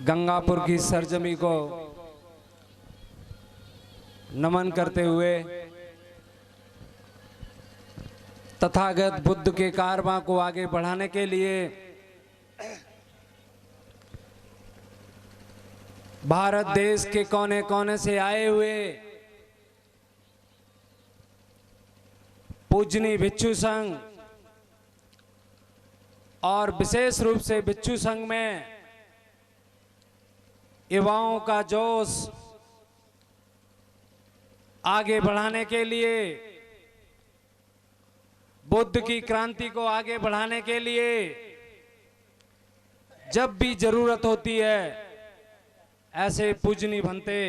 गंगापुर की सरजमी को नमन करते हुए तथागत बुद्ध के कारवां को आगे बढ़ाने के लिए भारत देश के कोने कोने से आए हुए पूजनीय भिक्षु संघ और विशेष रूप से भिक्षु संघ में युवाओं का जोश आगे बढ़ाने के लिए, बुद्ध की क्रांति को आगे बढ़ाने के लिए जब भी जरूरत होती है, ऐसे पूजनीय भंते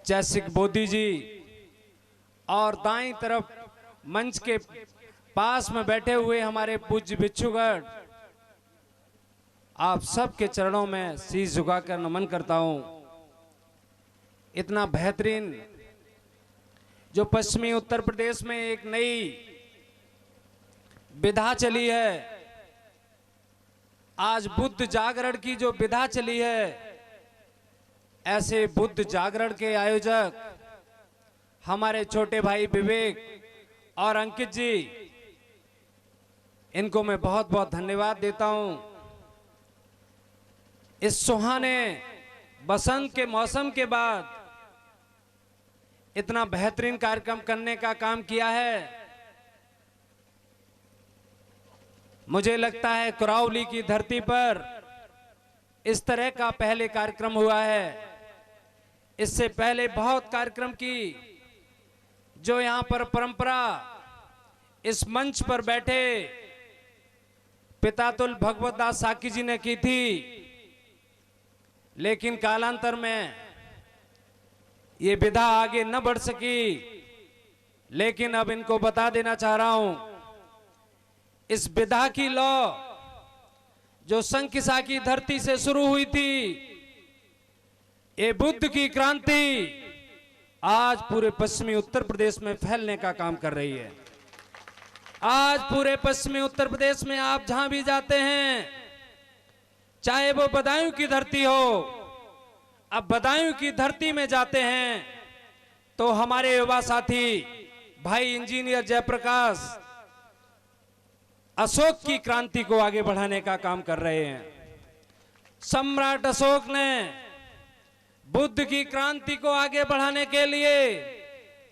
चैसिक बोधि जी और दाईं तरफ मंच के पास में बैठे हुए हमारे पूज्य भिक्षुगण, आप सबके चरणों में शीश झुकाकर नमन करता हूं। इतना बेहतरीन जो पश्चिमी उत्तर प्रदेश में एक नई विधा चली है, आज बुद्ध जागरण की जो विधा चली है, ऐसे बुद्ध जागरण के आयोजक हमारे छोटे भाई विवेक और अंकित जी, इनको मैं बहुत बहुत धन्यवाद देता हूं। इस सुहाने बसंत के मौसम के बाद इतना बेहतरीन कार्यक्रम करने का काम किया है। मुझे लगता है कुराउली की धरती पर इस तरह का पहले कार्यक्रम हुआ है। इससे पहले बहुत कार्यक्रम की जो यहां पर परंपरा इस मंच पर बैठे पितातुल भगवत दास साकी जी ने की थी, लेकिन कालांतर में ये विधा आगे न बढ़ सकी। लेकिन अब इनको बता देना चाह रहा हूं, इस विधा की लौ जो संकिसा की धरती से शुरू हुई थी, ये बुद्ध की क्रांति आज पूरे पश्चिमी उत्तर प्रदेश में फैलने का काम कर रही है। आज पूरे पश्चिमी उत्तर प्रदेश में आप जहां भी जाते हैं, चाहे वो बदायूं की धरती हो, अब बदायूं की धरती में जाते हैं तो हमारे युवा साथी भाई इंजीनियर जयप्रकाश अशोक की क्रांति को आगे बढ़ाने का काम कर रहे हैं। सम्राट अशोक ने बुद्ध की क्रांति को आगे बढ़ाने के लिए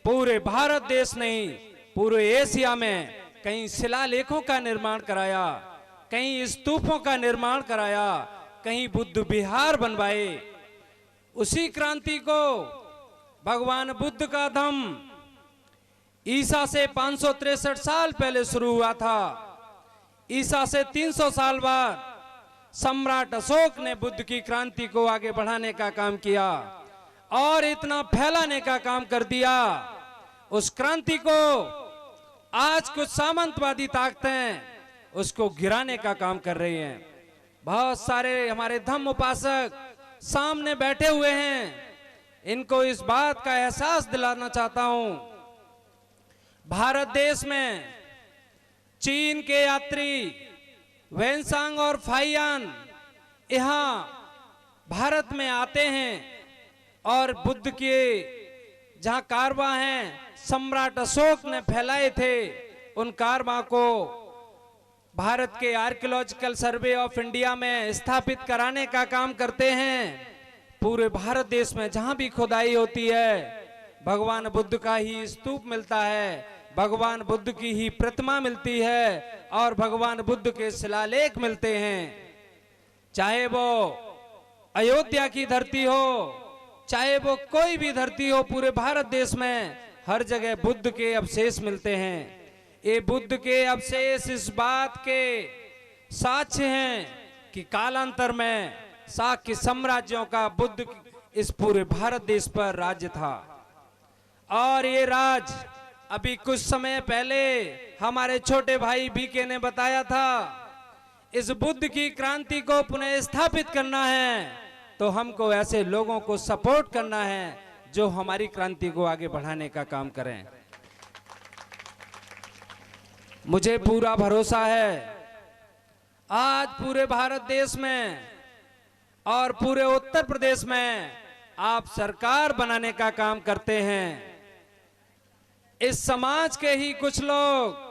पूरे भारत देश नहीं, पूरे एशिया में कई शिलालेखों का निर्माण कराया, कई स्तूपों का निर्माण कराया, कहीं बुद्ध विहार बनवाए। उसी क्रांति को भगवान बुद्ध का धम्म ईसा से 563 साल पहले शुरू हुआ था। ईसा से 300 साल बाद सम्राट अशोक ने बुद्ध की क्रांति को आगे बढ़ाने का काम किया और इतना फैलाने का काम कर दिया। उस क्रांति को आज कुछ सामंतवादी ताकतें उसको गिराने का काम कर रही हैं। बहुत सारे हमारे धम्म उपासक सामने बैठे हुए हैं, इनको इस बात का एहसास दिलाना चाहता हूं, भारत देश में चीन के यात्री वेनसांग और फाइयान यहां भारत में आते हैं और बुद्ध के जहां कारवां हैं सम्राट अशोक ने फैलाए थे, उन कारवां को भारत के आर्कियोलॉजिकल सर्वे ऑफ इंडिया में स्थापित कराने का काम करते हैं। पूरे भारत देश में जहां भी खुदाई होती है, भगवान बुद्ध का ही स्तूप मिलता है, भगवान बुद्ध की ही प्रतिमा मिलती है और भगवान बुद्ध के शिलालेख मिलते हैं। चाहे वो अयोध्या की धरती हो, चाहे वो कोई भी धरती हो, पूरे भारत देश में हर जगह बुद्ध के अवशेष मिलते हैं। ये बुद्ध के अवशेष इस बात के साक्ष्य हैं कि कालांतर में शाक्य साम्राज्यों का बुद्ध इस पूरे भारत देश पर राज्य था। और ये राज अभी कुछ समय पहले हमारे छोटे भाई बीके ने बताया था, इस बुद्ध की क्रांति को पुनः स्थापित करना है तो हमको ऐसे लोगों को सपोर्ट करना है जो हमारी क्रांति को आगे बढ़ाने का काम करें। मुझे पूरा भरोसा है आज पूरे भारत देश में और पूरे उत्तर प्रदेश में आप सरकार बनाने का काम करते हैं। इस समाज के ही कुछ लोग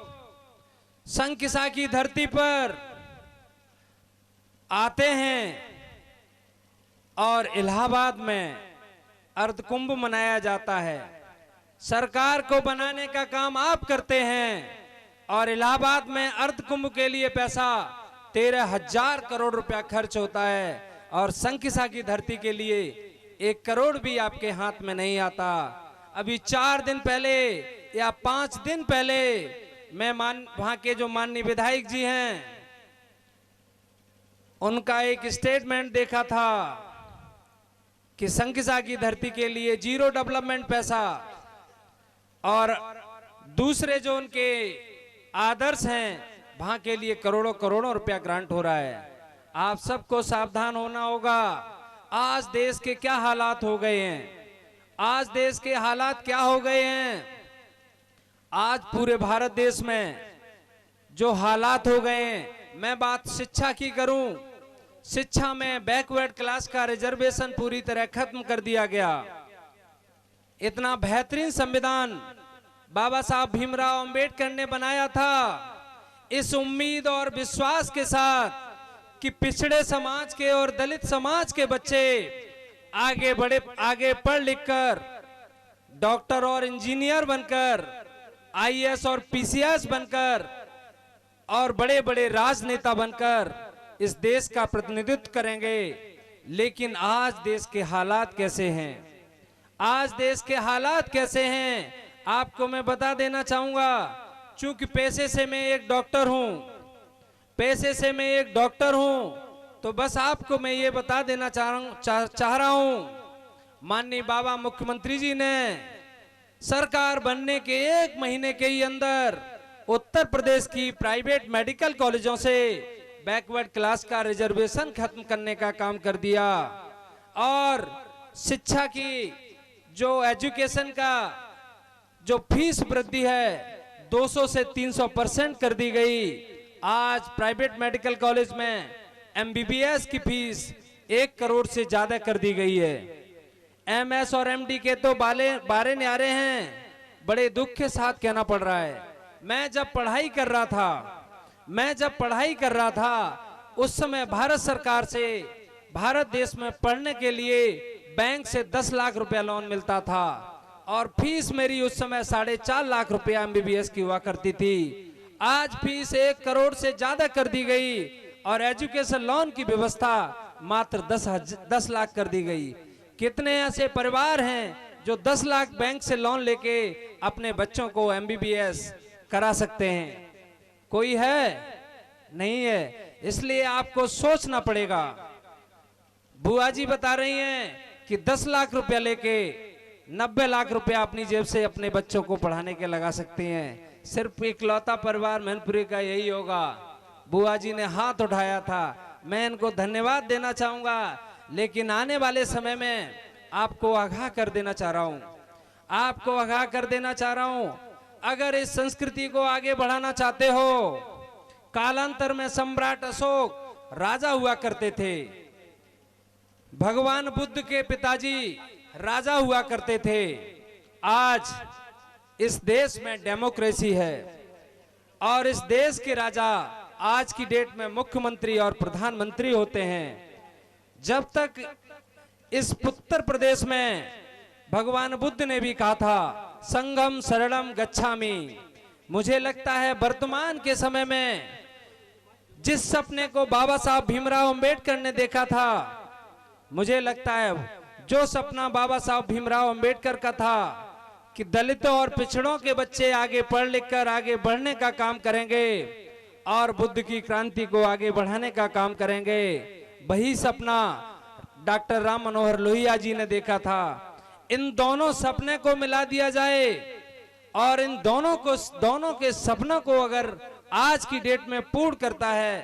संकिसा की धरती पर आते हैं और इलाहाबाद में अर्धकुंभ मनाया जाता है। सरकार को बनाने का काम आप करते हैं और इलाहाबाद में अर्धकुंभ के लिए पैसा 13,000 करोड़ रुपया खर्च होता है और संकिसा की धरती के लिए 1 करोड़ भी आपके हाथ में नहीं आता। अभी 4 दिन पहले या 5 दिन पहले मैं वहां के जो माननीय विधायक जी हैं उनका एक स्टेटमेंट देखा था कि संकिसा की धरती के लिए 0 डेवलपमेंट पैसा और दूसरे जो उनके आदर्श हैं वहां के लिए करोड़ों करोड़ों रुपया ग्रांट हो रहा है। आप सबको सावधान होना होगा। आज देश के क्या हालात हो गए हैं, आज देश के हालात क्या हो गए हैं। आज पूरे भारत देश में जो हालात हो गए हैं, मैं बात शिक्षा की करूं, शिक्षा में बैकवर्ड क्लास का रिजर्वेशन पूरी तरह खत्म कर दिया गया। इतना बेहतरीन संविधान बाबा साहब भीमराव अंबेडकर ने बनाया था इस उम्मीद और विश्वास के साथ कि पिछड़े समाज के और दलित समाज के बच्चे आगे पढ़ लिखकर डॉक्टर और इंजीनियर बनकर आईएएस और पीसीएस बनकर और बड़े बड़े राजनेता बनकर इस देश का प्रतिनिधित्व करेंगे। लेकिन आज देश के हालात कैसे हैं, आज देश के हालात कैसे हैं, आपको मैं बता देना चाहूंगा। चूंकि पेशे से मैं एक डॉक्टर हूं, पेशे से मैं एक डॉक्टर हूं, तो बस आपको मैं ये बता देना चाह रहा हूं। माननीय बाबा मुख्यमंत्री जी ने सरकार बनने के 1 महीने के ही अंदर उत्तर प्रदेश की प्राइवेट मेडिकल कॉलेजों से बैकवर्ड क्लास का रिजर्वेशन खत्म करने का काम कर दिया और शिक्षा की जो एजुकेशन का जो फीस वृद्धि है 200 से 300% कर दी गई। आज प्राइवेट मेडिकल कॉलेज में एमबीबीएस की फीस 1 करोड़ से ज्यादा कर दी गई है। एमएस और एमडी के तो बारे न्यारे हैं, बड़े दुख के साथ कहना पड़ रहा है। मैं जब पढ़ाई कर रहा था उस समय भारत सरकार से भारत देश में पढ़ने के लिए बैंक से 10 लाख रुपया लोन मिलता था और फीस मेरी उस समय 4.5 लाख रुपया एमबीबीएस की हुआ करती थी। आज फीस 1 करोड़ से ज्यादा कर दी गई और एजुकेशन लोन की व्यवस्था मात्र 10 लाख कर दी गई। कितने ऐसे परिवार हैं जो 10 लाख बैंक से लोन लेके अपने बच्चों को एमबीबीएस करा सकते हैं? कोई है? नहीं है। इसलिए आपको सोचना पड़ेगा। बुआ जी बता रही हैं कि 10 लाख रुपया लेके 90 लाख रुपया अपनी जेब से अपने बच्चों को पढ़ाने के लगा सकती हैं। सिर्फ इकलौता परिवार मैनपुरी का यही होगा। बुआ जी ने हाथ उठाया था, मैं इनको धन्यवाद देना चाहूंगा। लेकिन आने वाले समय में आपको आगाह कर देना चाह रहा हूं, अगर इस संस्कृति को आगे बढ़ाना चाहते हो, कालांतर में सम्राट अशोक राजा हुआ करते थे, भगवान बुद्ध के पिताजी राजा हुआ करते थे। आज इस देश में डेमोक्रेसी है और इस देश के राजा आज की डेट में मुख्यमंत्री और प्रधानमंत्री होते हैं। जब तक इस उत्तर प्रदेश में भगवान बुद्ध ने भी कहा था संघम शरणम गच्छामि। मुझे लगता है वर्तमान के समय में जिस सपने को बाबा साहब भीमराव अंबेडकर ने देखा था, मुझे लगता है जो सपना बाबा साहब भीमराव अंबेडकर का था कि दलितों और पिछड़ों के बच्चे आगे पढ़ लिख कर आगे बढ़ने का काम करेंगे और बुद्ध की क्रांति को आगे बढ़ाने का काम करेंगे, वही सपना डॉक्टर राम मनोहर लोहिया जी ने देखा था। इन दोनों सपने को मिला दिया जाए और इन दोनों के सपनों को अगर आज की डेट में पूर्ण करता है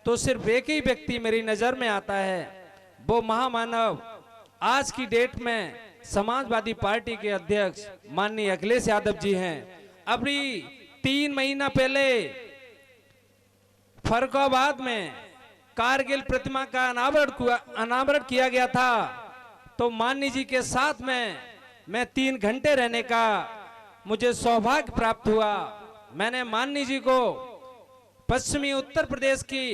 तो सिर्फ एक ही व्यक्ति मेरी नजर में आता है, वो महामानव आज की डेट में समाजवादी पार्टी के अध्यक्ष माननीय अखिलेश यादव जी हैं। अभी 3 महीना पहले फर्रुखाबाद में कारगिल प्रतिमा का अनावरण किया गया था, तो माननीय जी के साथ में मैं 3 घंटे रहने का मुझे सौभाग्य प्राप्त हुआ। मैंने माननीय जी को पश्चिमी उत्तर प्रदेश की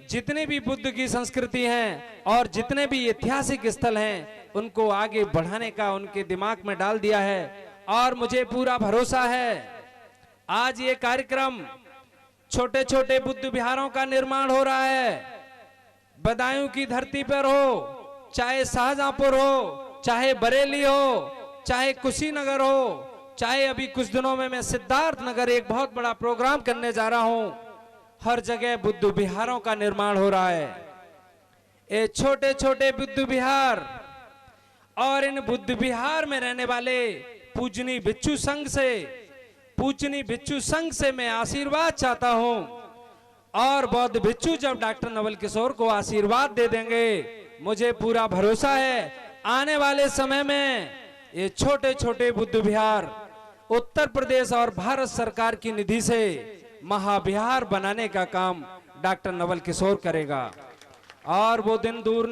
जितने भी बुद्ध की संस्कृति हैं और जितने भी ऐतिहासिक स्थल हैं उनको आगे बढ़ाने का उनके दिमाग में डाल दिया है। और मुझे पूरा भरोसा है आज ये कार्यक्रम छोटे छोटे बुद्ध विहारों का निर्माण हो रहा है। बदायूं की धरती पर हो, चाहे शाहजहांपुर हो, चाहे बरेली हो, चाहे कुशीनगर हो, चाहे अभी कुछ दिनों में मैं सिद्धार्थ नगर एक बहुत बड़ा प्रोग्राम करने जा रहा हूं, हर जगह बुद्ध विहारों का निर्माण हो रहा है। ये छोटे छोटे बुद्ध विहार और इन बुद्ध विहार में रहने वाले पूजनी भिक्षु संघ से मैं आशीर्वाद चाहता हूं। और बौद्ध भिक्षु जब डॉक्टर नवल किशोर को आशीर्वाद दे देंगे, मुझे पूरा भरोसा है आने वाले समय में ये छोटे छोटे बुद्ध विहार उत्तर प्रदेश और भारत सरकार की निधि से महाविहार बनाने का काम डॉक्टर नवल किशोर करेगा। और वो दिन दूर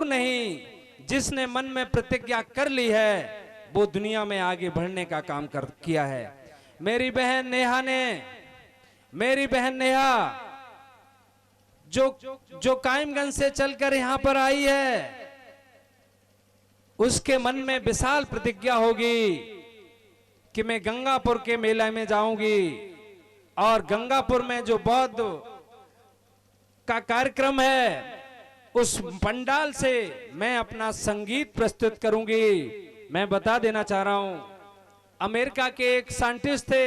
नहीं, जिसने मन में प्रतिज्ञा कर ली है वो दुनिया में आगे बढ़ने का काम किया है। मेरी बहन नेहा जो कायमगंज से चलकर यहां पर आई है, उसके मन में विशाल प्रतिज्ञा होगी कि मैं गंगापुर के मेला में जाऊंगी और गंगापुर में जो बौद्ध का कार्यक्रम है उस पंडाल से मैं अपना संगीत प्रस्तुत करूंगी। मैं बता देना चाह रहा हूं, अमेरिका के एक साइंटिस्ट थे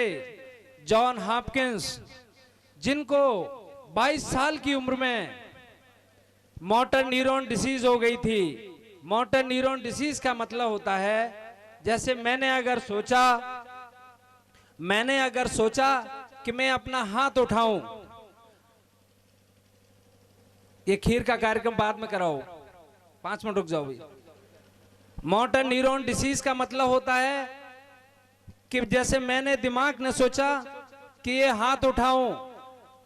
जॉन हॉपकिंस, जिनको 22 साल की उम्र में मोटर न्यूरॉन डिसीज हो गई थी। मोटर न्यूरॉन डिसीज का मतलब होता है जैसे मैंने अगर सोचा कि मैं अपना हाथ उठाऊं, ये खीर का कार्यक्रम बाद में कराओ, 5 मिनट रुक जाओ भाई। मोटर न्यूरॉन डिसीज का मतलब होता है कि जैसे मैंने दिमाग ने सोचा कि ये हाथ उठाऊं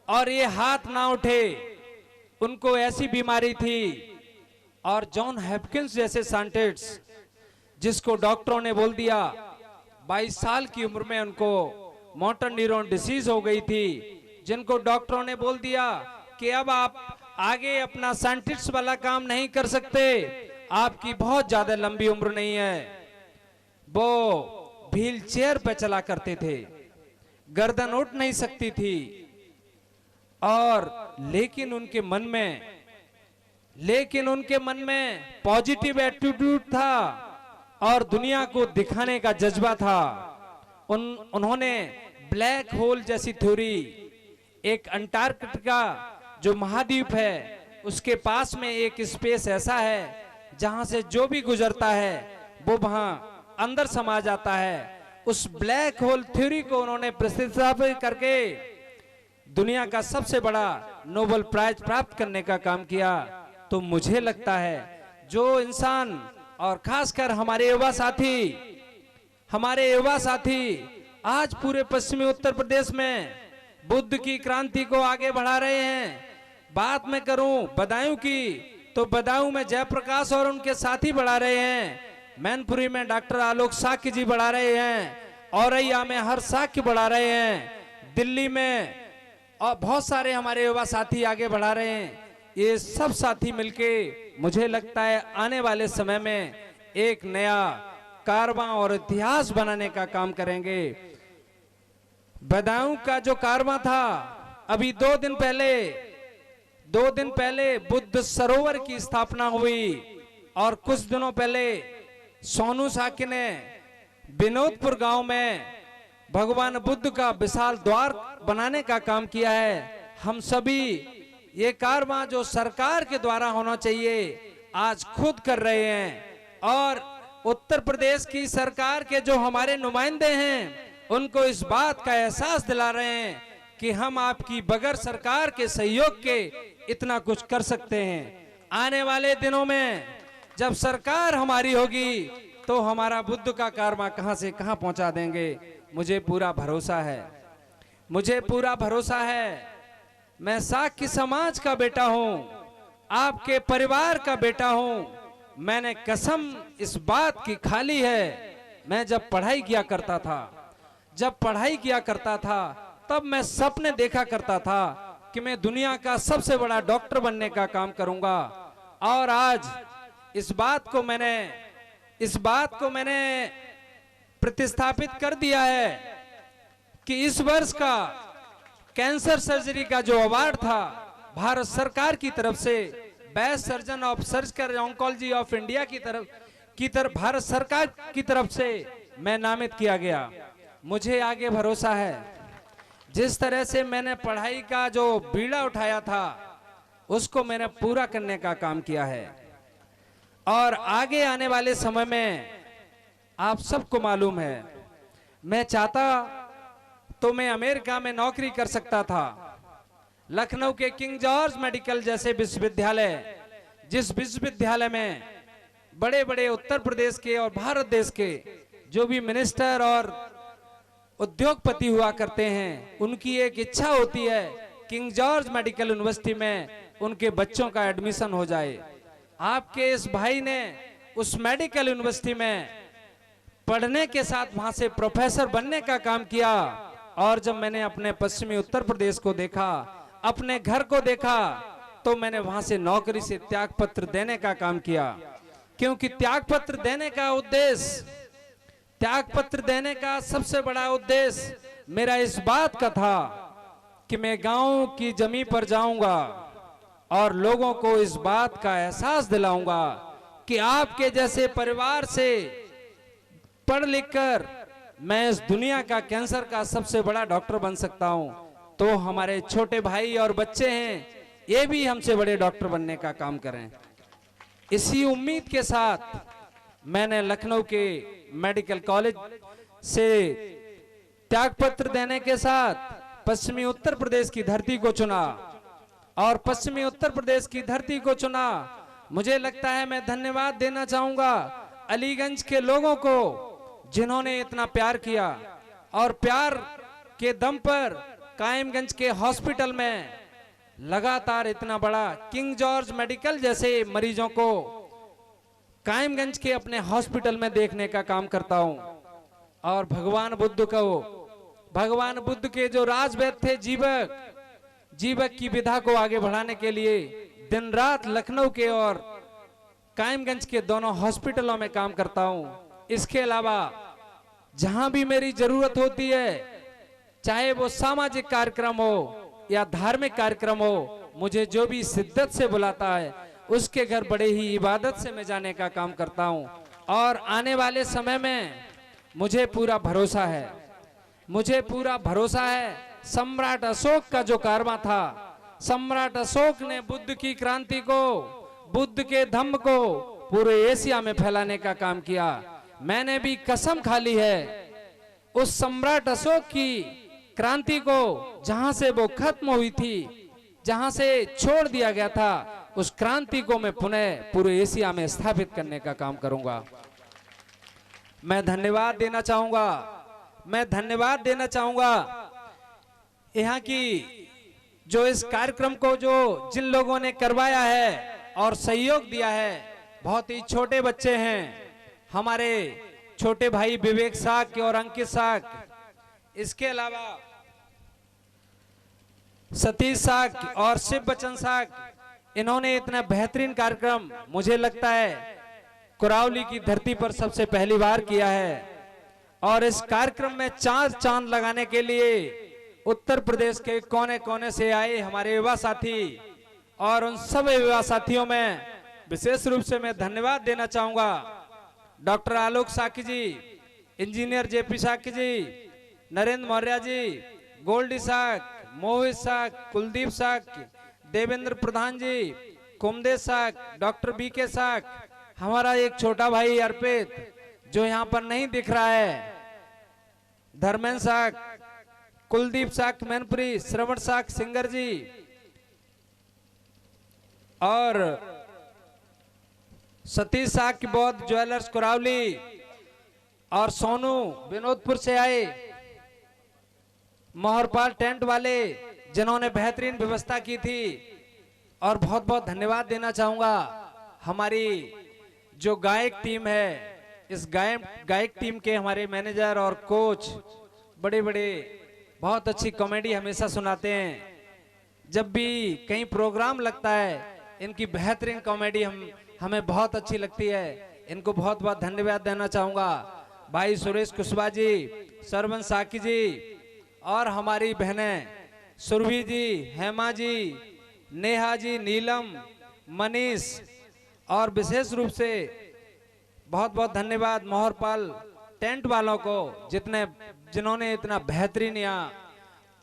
और ये हाथ ना उठे, उनको ऐसी बीमारी थी। और जॉन हॉपकिंस जैसे साइंटिस्ट जिसको डॉक्टरों ने बोल दिया 22 साल की उम्र में उनको मोटर न्यूरॉन डिसीज हो गई थी, जिनको डॉक्टरों ने बोल दिया कि अब आप आगे अपना साइंटिस्ट वाला काम नहीं कर सकते, आपकी बहुत ज्यादा लंबी उम्र नहीं है। वो व्हील चेयर पे चला करते थे, गर्दन उठ नहीं सकती थी, और लेकिन उनके मन में पॉजिटिव एटीट्यूड था और दुनिया को दिखाने का जज्बा था। उन्होंने ब्लैक होल जैसी थ्योरी, एक अंटार्कटिका जो महाद्वीप है उसके पास में एक स्पेस ऐसा है जहां से जो भी गुजरता है वो वहां अंदर समा जाता है। उस ब्लैक होल थ्योरी को उन्होंने प्रतिस्थापित करके दुनिया का सबसे बड़ा नोबेल प्राइज प्राप्त करने का काम किया। तो मुझे लगता है जो इंसान, और खासकर हमारे युवा साथी आज पूरे पश्चिमी उत्तर प्रदेश में बुद्ध की क्रांति को आगे बढ़ा रहे हैं। बात मैं करूं बदायूं की, तो बदायूं में जयप्रकाश और उनके साथी बढ़ा रहे हैं, मैनपुरी में डॉक्टर आलोक साक्य जी बढ़ा रहे हैं, औरैया में हर साक्य बढ़ा रहे हैं, दिल्ली में और बहुत सारे हमारे युवा साथी आगे बढ़ा रहे हैं। ये सब साथी मिलके मुझे लगता है आने वाले समय में एक नया कारवां और इतिहास बनाने का काम करेंगे। बदायूं का जो कारवां था, अभी 2 दिन पहले बुद्ध सरोवर की स्थापना हुई, और कुछ दिनों पहले सोनू साकी ने विनोदपुर गांव में भगवान बुद्ध का विशाल द्वार बनाने का काम किया है। हम सभी ये कारवां जो सरकार के द्वारा होना चाहिए आज खुद कर रहे हैं, और उत्तर प्रदेश की सरकार के जो हमारे नुमाइंदे हैं उनको इस बात का एहसास दिला रहे हैं कि हम आपकी बगैर सरकार के सहयोग के इतना कुछ कर सकते हैं। आने वाले दिनों में जब सरकार हमारी होगी तो हमारा बुद्ध का कारवां कहां से कहां पहुंचा देंगे, मुझे पूरा भरोसा है। मैं साकी समाज का बेटा हूं, आपके परिवार का बेटा हूं। मैंने कसम इस बात की खा ली है। मैं जब पढ़ाई किया करता था तब मैं सपने देखा करता था कि मैं दुनिया का सबसे बड़ा डॉक्टर बनने का काम करूंगा। और आज इस बात को मैंने प्रतिस्थापित कर दिया है कि इस वर्ष का कैंसर सर्जरी का जो अवार्ड था भारत सरकार की तरफ से, best surgeon of surgical oncology of India की तरफ भारत सरकार की तरफ से मैं नामित किया गया। मुझे आगे भरोसा है, जिस तरह से मैंने पढ़ाई का जो बीड़ा उठाया था उसको मैंने पूरा करने का काम किया है। और आगे आने वाले समय में आप सबको मालूम है, मैं चाहता तो मैं अमेरिका में नौकरी कर सकता था। लखनऊ के किंग जॉर्ज मेडिकल जैसे विश्वविद्यालय, जिस विश्वविद्यालय में बड़े बड़े उत्तर प्रदेश के और भारत देश के जो भी मिनिस्टर और उद्योगपति हुआ करते हैं, उनकी एक इच्छा होती है किंग जॉर्ज मेडिकल यूनिवर्सिटी में उनके बच्चों का एडमिशन हो जाए। आपके इस भाई ने उस मेडिकल यूनिवर्सिटी में पढ़ने के साथ वहां से प्रोफेसर बनने का काम किया। और जब मैंने अपने पश्चिमी उत्तर प्रदेश को देखा, अपने घर को देखा, तो मैंने वहां से नौकरी से त्यागपत्र देने का काम किया। क्योंकि त्यागपत्र देने का सबसे बड़ा उद्देश्य मेरा इस बात का था कि मैं गांव की जमीन पर जाऊंगा और लोगों को इस बात का एहसास दिलाऊंगा कि आपके जैसे परिवार से पढ़ लिख कर मैं इस दुनिया का कैंसर का सबसे बड़ा डॉक्टर बन सकता हूं। तो हमारे छोटे भाई और बच्चे हैं, ये भी हमसे बड़े डॉक्टर बनने का काम करें। इसी उम्मीद के साथ मैंने लखनऊ के मेडिकल कॉलेज से त्यागपत्र देने के साथ पश्चिमी उत्तर प्रदेश की धरती को चुना। और पश्चिमी उत्तर प्रदेश की धरती को चुना, मुझे लगता है मैं धन्यवाद देना चाहूंगा अलीगंज के लोगों को, जिन्होंने इतना प्यार किया। और प्यार के दम पर कायमगंज के हॉस्पिटल में लगातार इतना बड़ा किंग जॉर्ज मेडिकल जैसे मरीजों को कायमगंज के अपने हॉस्पिटल में देखने का काम करता हूं। और भगवान बुद्ध के जो राजवैद्य थे, जीवक की विधा को आगे बढ़ाने के लिए दिन रात लखनऊ के और कायमगंज के दोनों हॉस्पिटलों में काम करता हूं। इसके अलावा जहां भी मेरी जरूरत होती है, चाहे वो सामाजिक कार्यक्रम हो या धार्मिक कार्यक्रम हो, मुझे जो भी शिद्दत से बुलाता है उसके घर बड़े ही इबादत से मैं जाने का काम करता हूं। और आने वाले समय में मुझे पूरा भरोसा है सम्राट अशोक का जो कारवां था, सम्राट अशोक ने बुद्ध की क्रांति को, बुद्ध के धम्म को पूरे एशिया में फैलाने का काम किया। मैंने भी कसम खा ली है उस सम्राट अशोक की क्रांति को, जहां से वो खत्म हुई थी, जहां से छोड़ दिया गया था, उस क्रांति को मैं पुनः पूरे एशिया में स्थापित करने का काम करूंगा। मैं धन्यवाद देना चाहूंगा यहाँ की जो इस कार्यक्रम को जिन लोगों ने करवाया है और सहयोग दिया है। बहुत ही छोटे बच्चे हैं हमारे छोटे भाई विवेक साक और अंकित साक, इसके अलावा सतीश साक और शिव बच्चन साक, इन्होंने इतना बेहतरीन कार्यक्रम मुझे लगता है कुरावली की धरती पर सबसे पहली बार किया है। और इस कार्यक्रम में चांद लगाने के लिए उत्तर प्रदेश के कोने कोने से आए हमारे युवा साथी, और उन सब युवा साथियों में विशेष रूप से मैं धन्यवाद देना चाहूंगा डॉक्टर आलोक साकी जी, इंजीनियर जेपी साकी जी, नरेंद्र मौर्य जी, गोल्डी साक, मोहित साक, कुलदीप साक, देवेंद्र प्रधान जी, कुमदे साक, डॉक्टर बीके साक, हमारा एक छोटा भाई अर्पित जो यहाँ पर नहीं दिख रहा है, धर्मेंद्र साक, कुलदीप साक मैनपुरी, श्रवण साक सिंगर जी, और सतीश साक की बौद्ध ज्वेलर्स कुरावली, और सोनू विनोदपुर से आए, मोहरपाल टेंट वाले, जिन्होंने बेहतरीन व्यवस्था की थी। और बहुत बहुत धन्यवाद देना चाहूंगा हमारी जो गायक टीम है, इस गायक टीम के हमारे मैनेजर और कोच बड़े बड़े बहुत अच्छी कॉमेडी हमेशा सुनाते हैं। जब भी कहीं प्रोग्राम लगता है इनकी बेहतरीन कॉमेडी हमें बहुत अच्छी लगती है। इनको बहुत बहुत धन्यवाद देना चाहूंगा। भाई सुरेश कुशवाहा जी, सरवन साकी जी और हमारी बहनें सुरभि जी, हेमा जी, नेहा जी, नीलम, मनीष और विशेष रूप से बहुत बहुत धन्यवाद मोहरपाल टेंट वालों को जिन्होंने इतना बेहतरीन यहाँ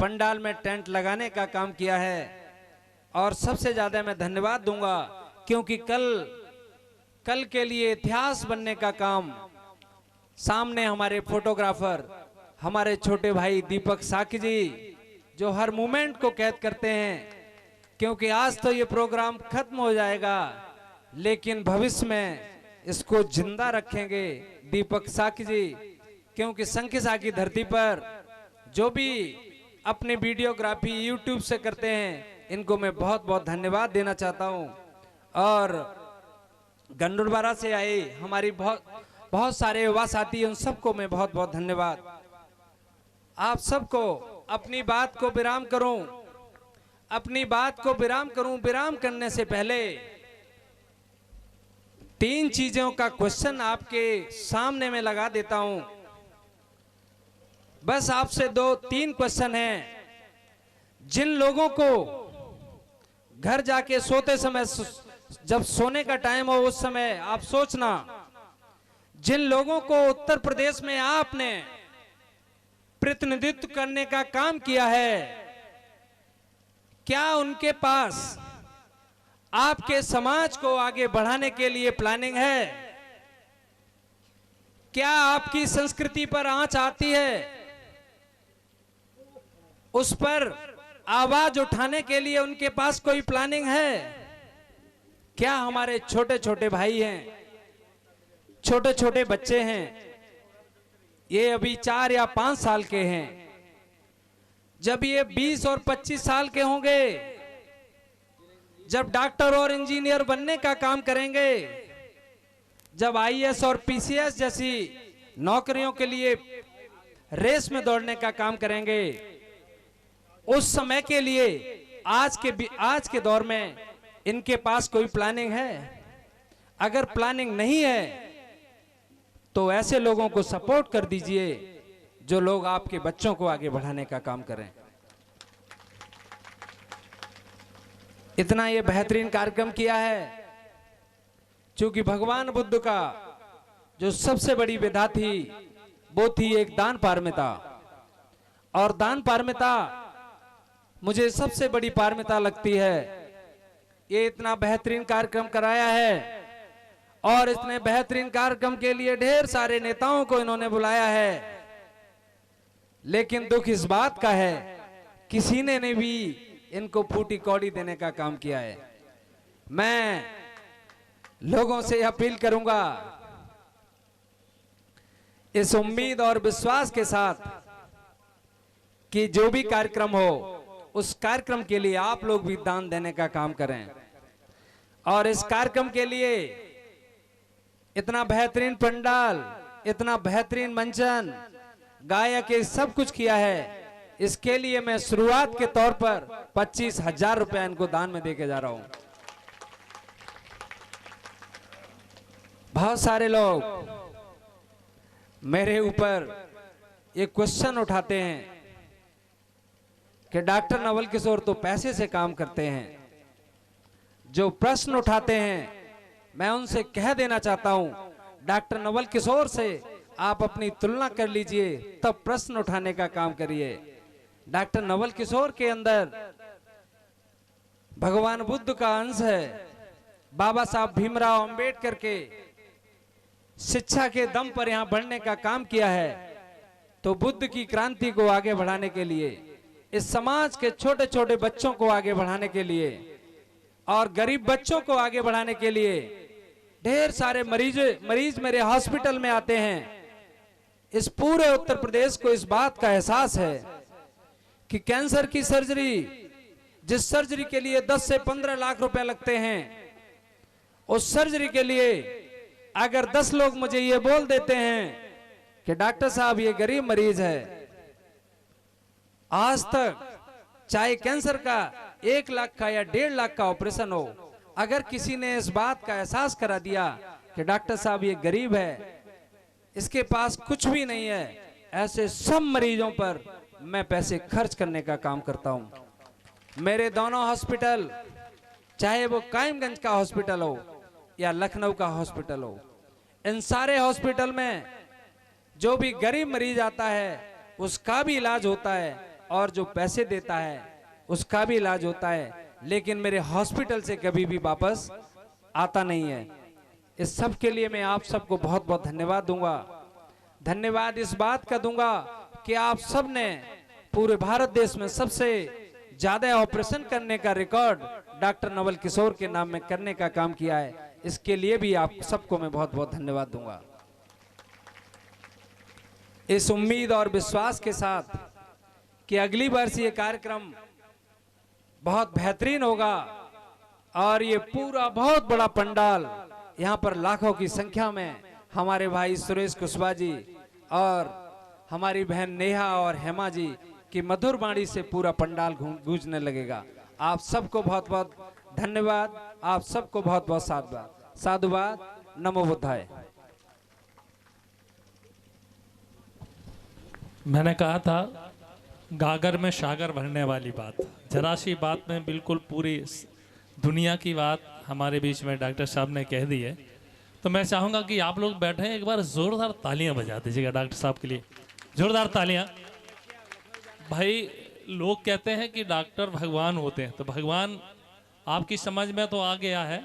पंडाल में टेंट लगाने का काम किया है। और सबसे ज्यादा मैं धन्यवाद दूंगा क्योंकि कल के लिए इतिहास बनने का काम सामने हमारे फोटोग्राफर हमारे छोटे भाई दीपक साकी जी जो हर मोमेंट को कैद करते हैं। क्योंकि आज तो ये प्रोग्राम खत्म हो जाएगा लेकिन भविष्य में इसको जिंदा रखेंगे दीपक साकी जी। क्योंकि संखिसा की धरती पर जो भी अपनी वीडियोग्राफी यूट्यूब से करते हैं इनको मैं बहुत बहुत धन्यवाद देना चाहता हूं। और गंडुरबारा से आए हमारी बहुत सारे युवा साथी, उन सबको मैं बहुत बहुत धन्यवाद। आप सबको अपनी बात को विराम करूं। विराम करने से पहले 3 चीजों का क्वेश्चन आपके सामने में लगा देता हूं। बस आपसे 2-3 क्वेश्चन हैं। जिन लोगों को घर जाके सोते समय, जब सोने का टाइम हो उस समय आप सोचना, जिन लोगों को उत्तर प्रदेश में आपने प्रतिनिधित्व करने का काम किया है, क्या उनके पास आपके समाज को आगे बढ़ाने के लिए प्लानिंग है? क्या आपकी संस्कृति पर आंच आती है? उस पर आवाज उठाने के लिए उनके पास कोई प्लानिंग है? क्या हमारे छोटे छोटे भाई हैं, छोटे छोटे बच्चे हैं, ये अभी 4 या 5 साल के हैं, जब ये 20 और 25 साल के होंगे, जब डॉक्टर और इंजीनियर बनने का काम करेंगे, जब आईएएस और पीसीएस जैसी नौकरियों के लिए रेस में दौड़ने का काम करेंगे, उस समय के लिए आज के दौर में इनके पास कोई प्लानिंग है? अगर प्लानिंग नहीं है तो ऐसे लोगों को सपोर्ट कर दीजिए जो लोग आपके बच्चों को आगे बढ़ाने का काम करें। इतना ये बेहतरीन कार्यक्रम किया है क्योंकि भगवान बुद्ध का जो सबसे बड़ी विधा थी वो थी एक दान पारमिता। और दान पारमिता मुझे सबसे बड़ी पारमिता लगती है। ये इतना बेहतरीन कार्यक्रम कराया है और इतने बेहतरीन कार्यक्रम के लिए ढेर सारे नेताओं को इन्होंने बुलाया है, लेकिन दुख इस बात का है किसी ने भी इनको फूटी कौड़ी देने का काम किया है। मैं लोगों से अपील करूंगा इस उम्मीद और विश्वास के साथ कि जो भी कार्यक्रम हो उस कार्यक्रम के लिए आप लोग भी दान देने का काम करें। और इस कार्यक्रम के लिए इतना बेहतरीन पंडाल, इतना बेहतरीन मंचन, गायक, ये सब कुछ किया है। इसके लिए मैं शुरुआत के तौर पर 25,000 रुपया इनको दान में देके जा रहा हूं। बहुत सारे लोग मेरे ऊपर ये क्वेश्चन उठाते हैं कि डॉक्टर नवल किशोर तो पैसे से काम करते हैं। जो प्रश्न उठाते हैं मैं उनसे कह देना चाहता हूं, डॉक्टर नवल किशोर से आप अपनी तुलना कर लीजिए, तब प्रश्न उठाने का काम करिए। डॉक्टर नवल किशोर के अंदर भगवान बुद्ध का अंश है। बाबा साहब भीमराव अंबेडकर के शिक्षा के दम पर यहां बढ़ने का काम किया है। तो बुद्ध की क्रांति को आगे बढ़ाने के लिए, इस समाज के छोटे छोटे बच्चों को आगे बढ़ाने के लिए और गरीब बच्चों को आगे बढ़ाने के लिए ढेर सारे मरीज मेरे हॉस्पिटल में आते हैं। इस पूरे उत्तर प्रदेश को इस बात का एहसास है कि कैंसर की सर्जरी जिस सर्जरी के लिए 10 से 15 लाख रुपए लगते हैं, उस सर्जरी के लिए अगर 10 लोग मुझे ये बोल देते हैं कि डॉक्टर साहब ये गरीब मरीज है, आज तक चाहे कैंसर का 1 लाख का या 1.5 लाख का ऑपरेशन हो, अगर किसी ने इस बात का एहसास करा दिया कि डॉक्टर साहब ये गरीब है, इसके पास कुछ भी नहीं है, ऐसे सब मरीजों पर मैं पैसे खर्च करने का काम करता हूं। मेरे दोनों हॉस्पिटल, चाहे वो कायमगंज का हॉस्पिटल हो या लखनऊ का हॉस्पिटल हो, इन सारे हॉस्पिटल में जो भी गरीब मरीज आता है उसका भी इलाज होता है और जो पैसे देता है उसका भी इलाज होता है, लेकिन मेरे हॉस्पिटल से कभी भी वापस आता नहीं है। इस सब के लिए मैं आप सबको बहुत बहुत धन्यवाद दूंगा। धन्यवाद इस बात का दूंगा कि आप सब ने पूरे भारत देश में सबसे ज्यादा ऑपरेशन करने का रिकॉर्ड डॉक्टर नवल किशोर के नाम में करने का काम किया है। इसके लिए भी आप सबको मैं बहुत बहुत धन्यवाद दूंगा। इस उम्मीद और विश्वास के साथ कि अगली वर्ष ये कार्यक्रम बहुत बेहतरीन होगा और ये पूरा बहुत बड़ा पंडाल, यहाँ पर लाखों की संख्या में हमारे भाई सुरेश कुशवाहा जी और हमारी बहन नेहा और हेमा जी की मधुर वाणी से पूरा पंडाल गूंजने लगेगा। आप सबको बहुत बहुत धन्यवाद, आप सबको बहुत बहुत साधुवाद। नमो बुद्धाय। मैंने कहा था गागर में सागर भरने वाली बात, जरा सी बात में बिल्कुल पूरी दुनिया की बात हमारे बीच में डॉक्टर साहब ने कह दी है। तो मैं चाहूँगा कि आप लोग बैठे हैं, एक बार जोरदार तालियां बजा दीजिएगा डॉक्टर साहब के लिए, जोरदार तालियां। भाई लोग कहते हैं कि डॉक्टर भगवान होते हैं, तो भगवान आपकी समझ में तो आ गया है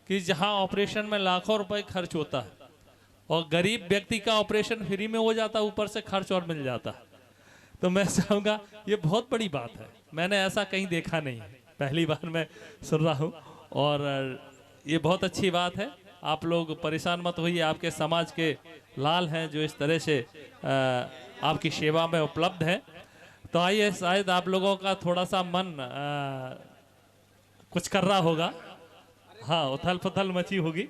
कि जहां ऑपरेशन में लाखों रुपए खर्च होता है और गरीब व्यक्ति का ऑपरेशन फ्री में हो जाता है, ऊपर से खर्च और मिल जाता है। तो मैं चाहूँगा ये बहुत बड़ी बात है, मैंने ऐसा कहीं देखा नहीं है, पहली बार मैं सुन रहा हूँ और ये बहुत अच्छी बात है। आप लोग परेशान मत होइए, आपके समाज के लाल हैं जो इस तरह से आपकी सेवा में उपलब्ध है। तो आइए, शायद आप लोगों का थोड़ा सा मन कुछ कर रहा होगा, हाँ उथल पुथल मची होगी।